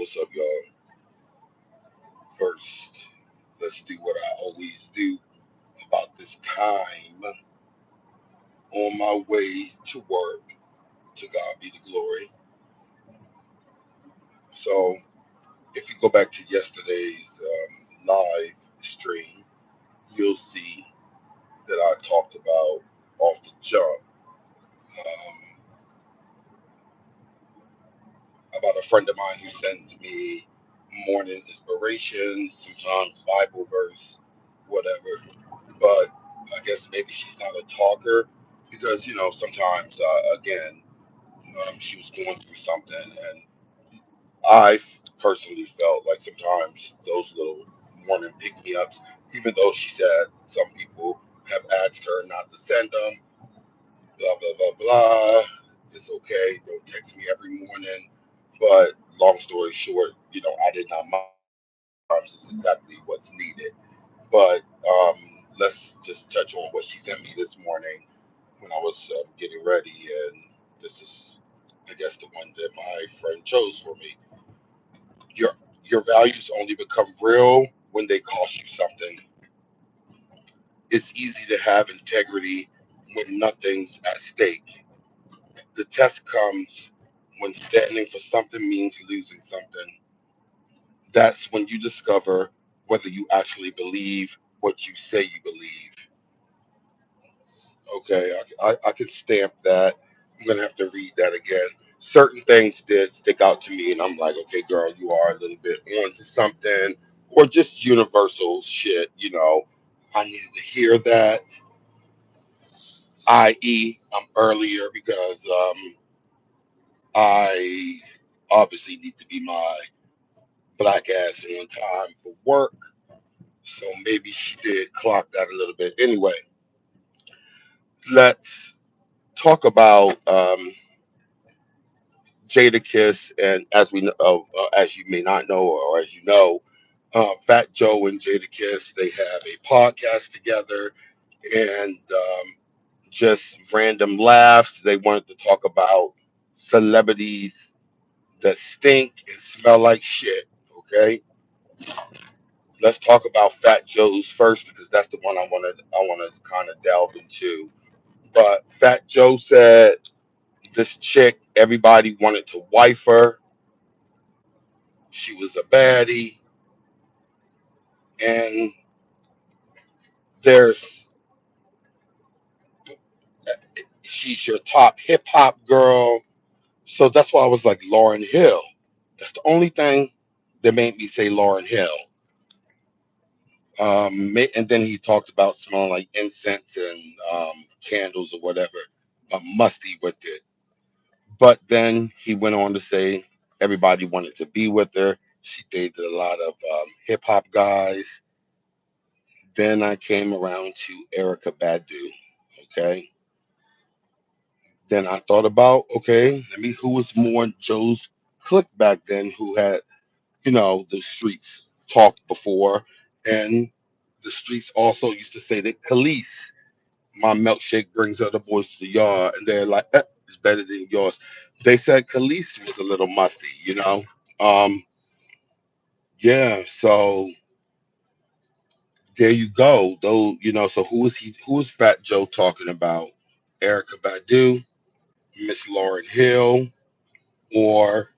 what's up, y'all? First, let's do what I always do about this time on my way to work. To God be the glory. So, if you go back to yesterday's live stream, you'll see that I talked about off the jump about a friend of mine who sends me morning inspiration, sometimes Bible verse, whatever. But I guess maybe she's not a talker because sometimes again she was going through something, and personally felt like sometimes those little morning pick me ups, even though she said some people have asked her not to send them, blah blah blah blah. It's okay. Don't text me every morning. But long story short, I did not mind. Sometimes it's exactly what's needed. But let's just touch on what she sent me this morning when I was getting ready, and this is, I guess, the one that my friend chose for me. Your your values only become real when they cost you something. It's easy to have integrity when nothing's at stake. The test comes when standing for something means losing something. That's when you discover whether you actually believe what you say you believe. Okay, I can stamp that. I'm gonna have to read that again. Certain things did stick out to me, and I'm like, okay, girl, you are a little bit on to something, or just universal shit. I needed to hear that. I.e., I'm earlier because I obviously need to be my black ass on time for work. So maybe she did clock that a little bit. Anyway, let's talk about Jadakiss, and as we know, as you may not know, or as you know, Fat Joe and Jadakiss, they have a podcast together, and just random laughs. They wanted to talk about celebrities that stink and smell like shit. Okay, let's talk about Fat Joe's first because that's the one I want to kind of delve into. But Fat Joe said this chick, everybody wanted to wife her. She was a baddie, and there's she's your top hip hop girl. So that's why I was like Lauryn Hill. That's the only thing that made me say Lauryn Hill. And then he talked about smelling like incense and candles or whatever, musty with it. But then he went on to say everybody wanted to be with her. She dated a lot of hip hop guys. Then I came around to Erica Badu. Okay. Then I thought about, okay, let me who was more Joe's clique back then, who had, the streets talk before. And the streets also used to say that Khalees, my milkshake brings other boys to the yard, and they're like, it's better than yours. They said Khalees was a little musty. Yeah, so there you go. Though, so who is Fat Joe talking about? Erica Badu, Miss Lauryn Hill, or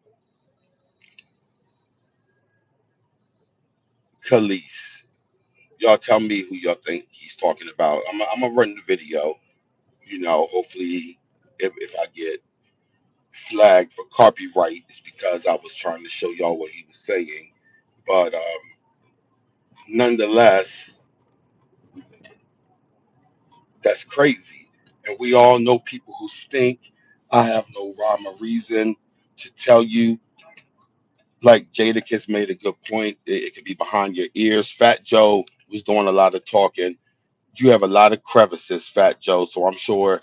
Khalees? Y'all tell me who y'all think he's talking about. I'm gonna run the video. Hopefully, if I get flagged for copyright, it's because I was trying to show y'all what he was saying. But nonetheless, that's crazy. And we all know people who stink. I have no rhyme or reason to tell you. Like Jadakiss made a good point. It could be behind your ears. Fat Joe was doing a lot of talking. You have a lot of crevices, Fat Joe. So I'm sure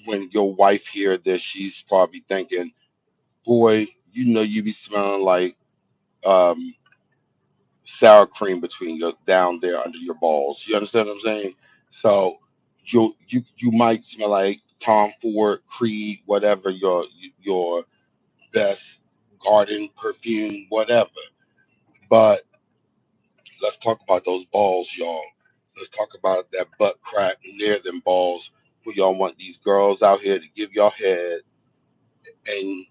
when your wife hear this, she's probably thinking, "Boy, you be smelling like um, sour cream between your down there under your balls." You understand what I'm saying? So you might smell like Tom Ford, Creed, whatever your best garden perfume, whatever. But let's talk about those balls, y'all. Let's talk about that butt crack near them balls who y'all want these girls out here to give y'all head, and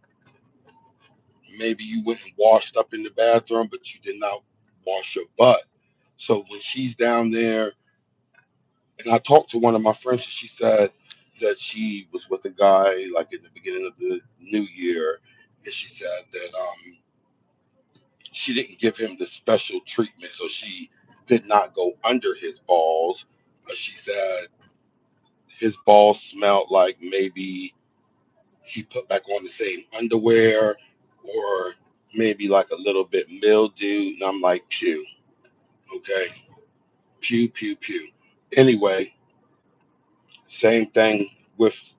maybe you went and washed up in the bathroom, but you did not wash your butt. So when she's down there, and I talked to one of my friends, and she said that she was with a guy like in the beginning of the new year, and she said that she didn't give him the special treatment, so she did not go under his balls. But she said his balls smelled like maybe he put back on the same underwear, or maybe like a little bit mildew. And I'm like, pew, okay, pew, pew, pew. Anyway, same thing with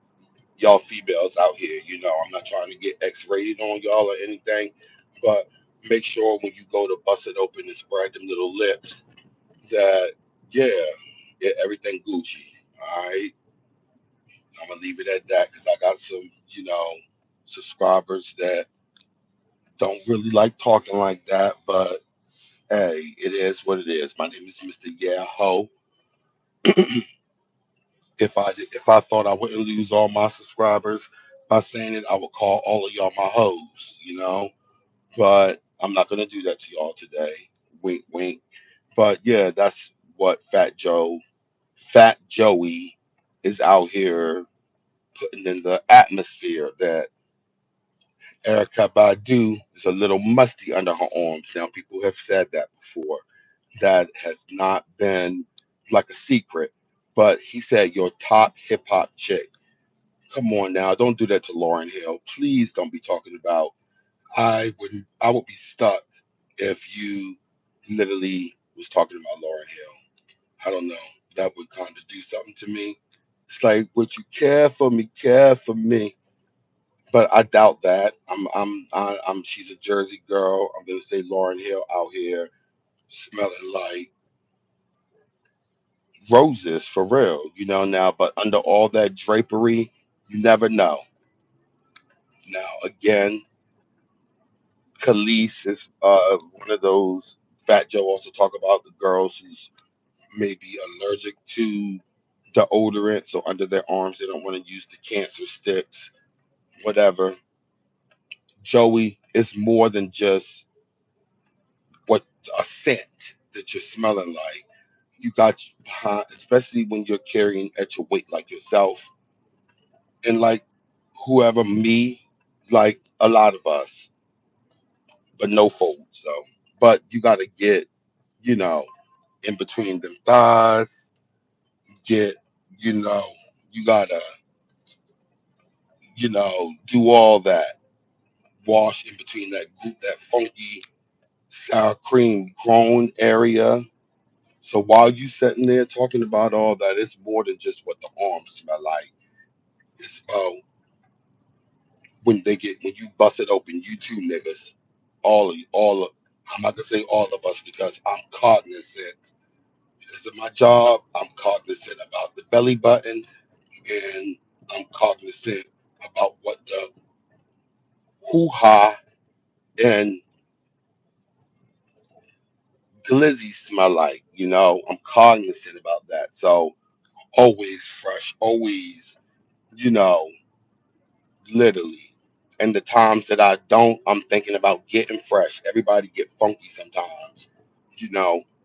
y'all females out here. I'm not trying to get X-rated on y'all or anything, but make sure when you go to bust it open and spread them little lips that, yeah, yeah, everything Gucci. All right, I'm gonna leave it at that because I got some, subscribers that don't really like talking like that, but hey, it is what it is. My name is Mr. Yeah Ho. If I thought I wouldn't lose all my subscribers by saying it, I would call all of y'all my hoes. But I'm not gonna do that to y'all today. Wink, wink. But yeah, that's what Fat Joey, is out here putting in the atmosphere. That Erykah Badu is a little musty under her arms. Now, people have said that before. That has not been like a secret. But he said your top hip hop chick. Come on now, don't do that to Lauryn Hill. Please don't be talking about. I would be stuck if you literally was talking about Lauryn Hill. I don't know. That would kind of do something to me. It's like, would you care for me? Care for me? But I doubt that. She's a Jersey girl. I'm gonna say Lauryn Hill out here smelling like roses for real, now. But under all that drapery, you never know. Now again, Khalees is one of those. Fat Joe also talk about the girls who's maybe allergic to deodorant, so under their arms they don't want to use the cancer sticks, whatever. Joey is more than just what a scent that you're smelling like. You got behind, especially when you're carrying extra weight like yourself, and like whoever me, like a lot of us, but no folds though. But you got to get, you know, in between them thighs. Get, you know, you gotta, do all that. Wash in between that funky sour cream grown area. So while you sitting there talking about all that, it's more than just what the arms smell like. It's about when you bust it open, you two niggas, all of, I'm not gonna say all of us because I'm cognizant. Because of my job, I'm cognizant about the belly button, and I'm cognizant about what the hoo ha and glizzy smell like. I'm cognizant about that. So always fresh, always, you know, literally. And the times that I don't, I'm thinking about getting fresh. Everybody get funky sometimes,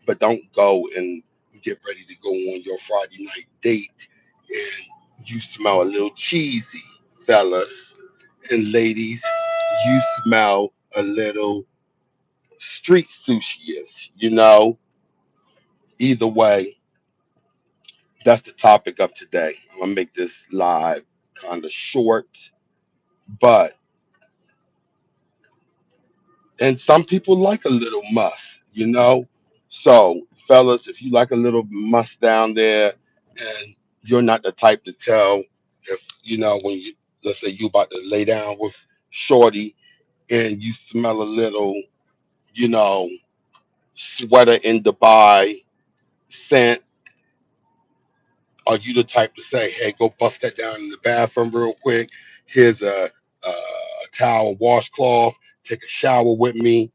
but don't go and get ready to go on your Friday night date and you smell a little cheesy, fellas and ladies. You smell a little street sushi-ish. Either way, that's the topic of today. I'm gonna make this live kind of short, but and some people like a little must. So, fellas, if you like a little must down there, and you're not the type to tell if when you, let's say, you about to lay down with shorty and you smell a little, you know, sweater in Dubai scent. Are you the type to say, "Hey, go bust that down in the bathroom real quick. Here's a towel, washcloth. take a shower with me,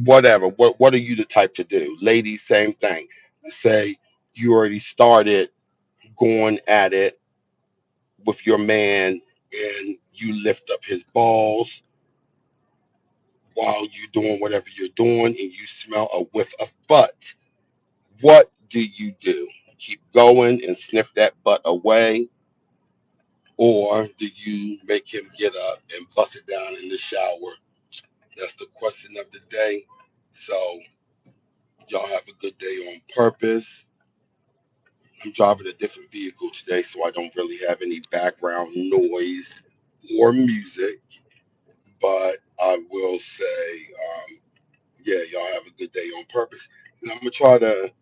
whatever. What are you the type to do? Ladies, same thing. Let's say you already started going at it with your man and you lift up his balls while you're doing whatever you're doing and you smell a whiff of butt. What do you do? Keep going and sniff that butt away, or do you make him get up and bust it down in the shower? That's the question of the day. So, y'all have a good day on purpose. I'm driving a different vehicle today, so I don't really have any background noise or music. But I will say, yeah, y'all have a good day on purpose. And I'm gonna try to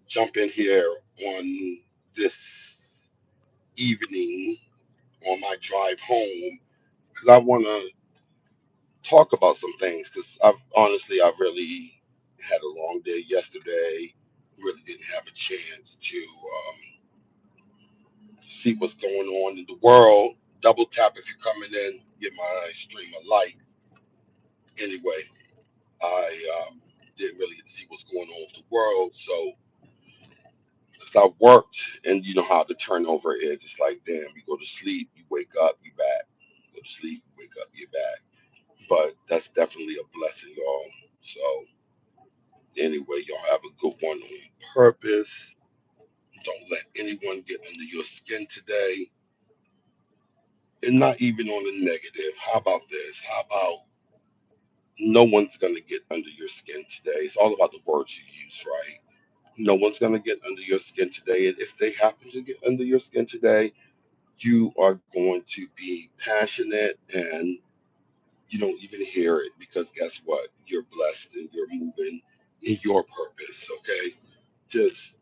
jump in here on this evening on my drive home because I want to talk about some things. Because I've really had a long day yesterday. Really didn't have a chance to see what's going on in the world. Double tap if you're coming in. Get my stream of light. Anyway, I didn't really get to see what's going on with the world. So, because I worked, and you know how the turnover is. It's like, damn, you go to sleep, you wake up, you back. Go to sleep, you wake up, you're back. But that's definitely a blessing, y'all. So, anyway, y'all have a good one on purpose. Don't let anyone get under your skin today. And not even on the negative. How about this? How about no one's going to get under your skin today? It's all about the words you use, right? No one's going to get under your skin today. And if they happen to get under your skin today, you are going to be passionate and you don't even hear it because guess what? You're blessed and you're moving in your purpose, okay? Just,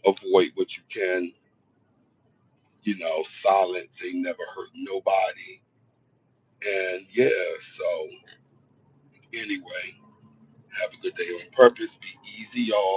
avoid what you can, silence ain't never hurt nobody. And yeah, so anyway, have a good day on purpose. Be easy, y'all.